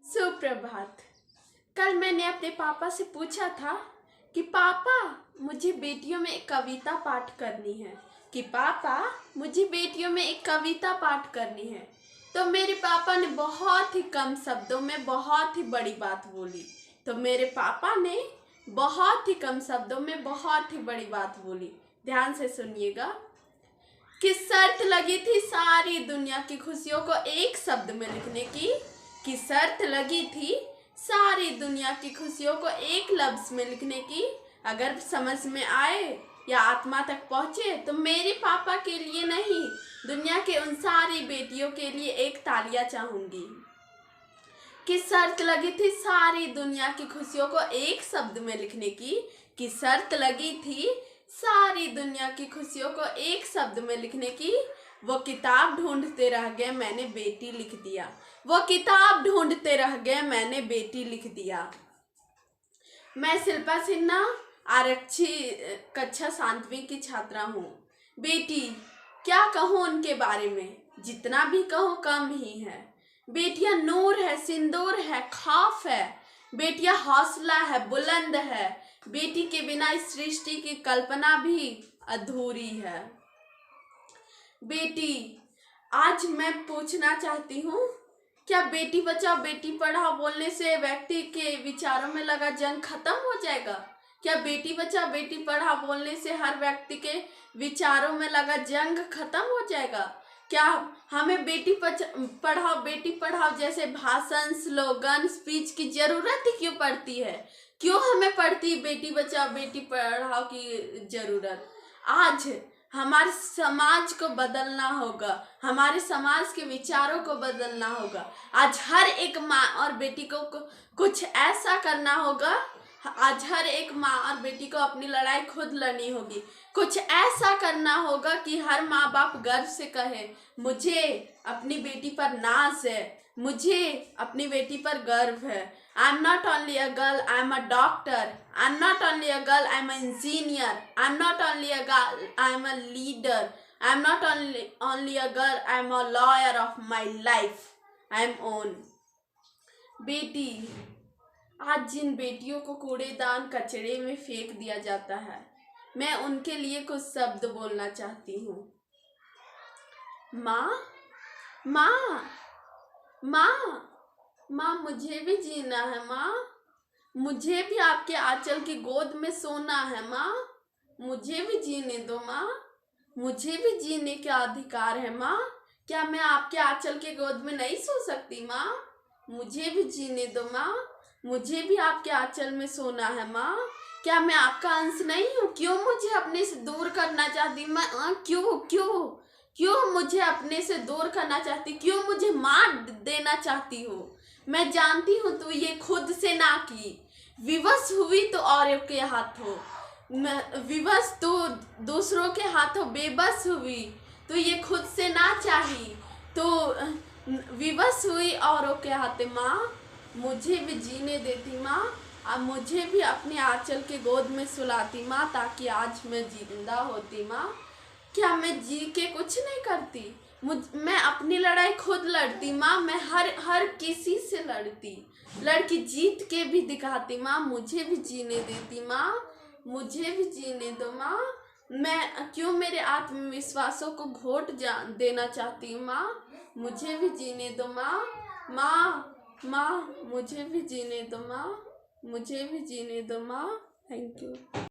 सुप्रभात। कल मैंने अपने पापा से पूछा था कि पापा मुझे बेटियों में एक कविता पाठ करनी है तो मेरे पापा ने बहुत ही कम शब्दों में बहुत ही बड़ी बात बोली। ध्यान से सुनिएगा कि शर्त लगी थी सारी दुनिया की खुशियों को एक शब्द में लिखने की एक लफ्ज में लिखने की। अगर समझ में आए या आत्मा तक पहुंचे तो मेरे पापा के लिए नहीं, दुनिया के उन सारी बेटियों के लिए एक तालियां चाहूंगी। कि शर्त लगी थी सारी दुनिया की खुशियों को एक शब्द में लिखने की, वो किताब ढूंढते रह गए मैंने बेटी लिख दिया। मैं शिल्पा सिन्हा, आरक्षी कक्षा 7वीं की छात्रा हूँ। बेटी क्या कहूँ उनके बारे में, जितना भी कहूँ कम ही है। बेटियां नूर है, सिंदूर है, खौफ है। बेटियां हौसला है, बुलंद है। बेटी के बिना इस सृष्टि की कल्पना भी अधूरी है। बेटी आज मैं पूछना चाहती हूँ, क्या बेटी बचाओ बेटी पढ़ाओ बोलने से व्यक्ति के विचारों में लगा जंग खत्म हो जाएगा? क्या बेटी बचाओ बेटी पढ़ाओ बोलने से हर व्यक्ति के विचारों में लगा जंग खत्म हो जाएगा? क्या हमें बेटी पढ़ाओ जैसे भाषण, स्लोगन, स्पीच की जरूरत ही क्यों पड़ती है? क्यों हमें पड़ती बेटी बचाओ बेटी पढ़ाओ की जरूरत? आज हमारे समाज को बदलना होगा, हमारे समाज के विचारों को बदलना होगा। आज हर एक माँ और बेटी को कुछ ऐसा करना होगा। आज हर एक माँ और बेटी को अपनी लड़ाई खुद लड़नी होगी। कुछ ऐसा करना होगा कि हर माँ बाप गर्व से कहे, मुझे अपनी बेटी पर नाज है, मुझे अपनी बेटी पर गर्व है। I am not only a girl, I am a doctor. I am not only a girl, I am a engineer. I am not only a girl, I am a leader. I am not only a girl, I am a lawyer of my life. I am own. बेटी आज जिन बेटियों को कूड़ेदान कचरे में फेंक दिया जाता है, मैं उनके लिए कुछ शब्द बोलना चाहती हूँ। माँ माँ माँ माँ, मुझे भी जीना है माँ, मुझे भी आपके आंचल की गोद में सोना है माँ, मुझे भी जीने दो माँ, मुझे भी जीने का अधिकार है माँ। क्या मैं आपके आंचल के गोद में नहीं सो सकती माँ? मुझे भी जीने दो माँ, मुझे भी आपके आंचल में सोना है माँ। क्या मैं आपका अंश नहीं हूँ? क्यों मुझे अपने से दूर करना चाहती मैं? क्यों मुझे अपने से दूर करना चाहती? क्यों मुझे मार देना चाहती हो? मैं जानती हूँ तू ये खुद से ना की, विवश हुई तो औरों के हाथों, विवश तो दूसरों के हाथों बेबस हुई तो ये खुद से ना चाही, तो विवश हुई औरों के हाथे। माँ मुझे भी जीने देती माँ, अब मुझे भी अपने आंचल के गोद में सुलाती माँ, ताकि आज मैं जिंदा होती माँ। क्या मैं जी के कुछ नहीं करती? मैं अपनी लड़ाई खुद लड़ती माँ, मैं हर किसी से लड़की जीत के भी दिखाती माँ। मुझे भी जीने देती माँ, मुझे भी जीने दो माँ। मैं क्यों मेरे आत्मविश्वासों को घोट देना चाहती हूँ माँ? मुझे भी जीने दो माँ। माँ मुझे भी जीने दो माँ, मुझे भी जीने दो माँ। Thank you.